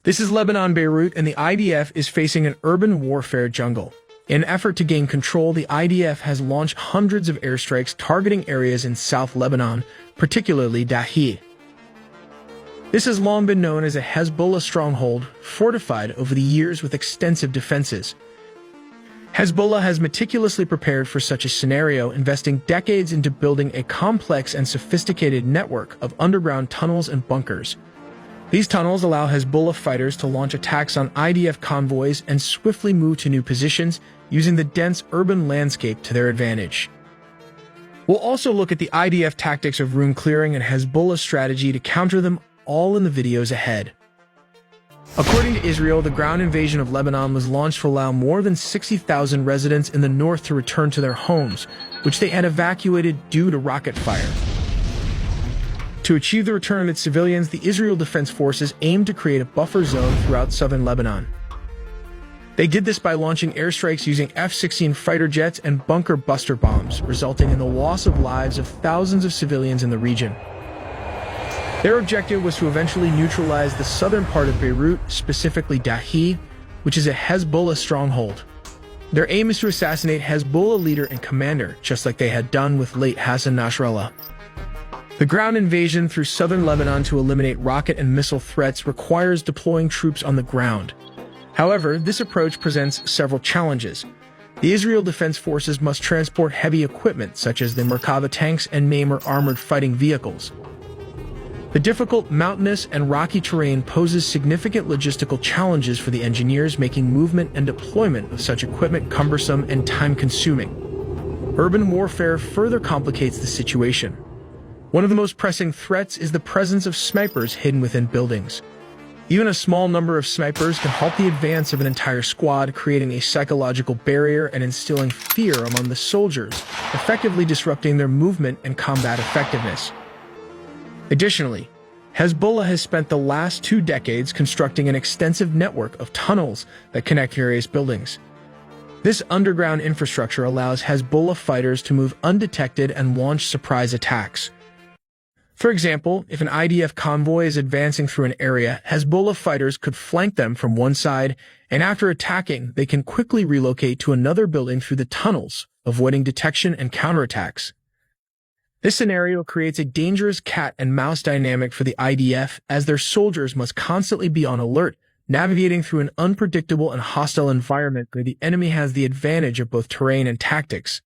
This is Lebanon, Beirut, and the IDF is facing an urban warfare jungle. In an effort to gain control, the IDF has launched hundreds of airstrikes targeting areas in South Lebanon, particularly Dahi. This has long been known as a Hezbollah stronghold, fortified over the years with extensive defenses. Hezbollah has meticulously prepared for such a scenario, investing decades into building a complex and sophisticated network of underground tunnels and bunkers. These tunnels allow Hezbollah fighters to launch attacks on IDF convoys and swiftly move to new positions, using the dense urban landscape to their advantage. We'll also look at the IDF tactics of ruin clearing and Hezbollah's strategy to counter them, all in the videos ahead. According to Israel, the ground invasion of Lebanon was launched to allow more than 60,000 residents in the north to return to their homes, which they had evacuated due to rocket fire. To achieve the return of its civilians, the Israel Defense Forces aimed to create a buffer zone throughout southern Lebanon. They did this by launching airstrikes using F-16 fighter jets and bunker buster bombs, resulting in the loss of lives of thousands of civilians in the region. Their objective was to eventually neutralize the southern part of Beirut, specifically Dahi, which is a Hezbollah stronghold. Their aim is to assassinate Hezbollah leader and commander, just like they had done with late Hassan Nasrallah. The ground invasion through southern Lebanon to eliminate rocket and missile threats requires deploying troops on the ground. However, this approach presents several challenges. The Israel Defense Forces must transport heavy equipment such as the Merkava tanks and Maimar armored fighting vehicles. The difficult, mountainous, and rocky terrain poses significant logistical challenges for the engineers, making movement and deployment of such equipment cumbersome and time-consuming. Urban warfare further complicates the situation. One of the most pressing threats is the presence of snipers hidden within buildings. Even a small number of snipers can halt the advance of an entire squad, creating a psychological barrier and instilling fear among the soldiers, effectively disrupting their movement and combat effectiveness. Additionally, Hezbollah has spent the last 2 decades constructing an extensive network of tunnels that connect various buildings. This underground infrastructure allows Hezbollah fighters to move undetected and launch surprise attacks. For example, if an IDF convoy is advancing through an area, Hezbollah fighters could flank them from one side, and after attacking, they can quickly relocate to another building through the tunnels, avoiding detection and counterattacks. This scenario creates a dangerous cat and mouse dynamic for the IDF, as their soldiers must constantly be on alert, navigating through an unpredictable and hostile environment where the enemy has the advantage of both terrain and tactics.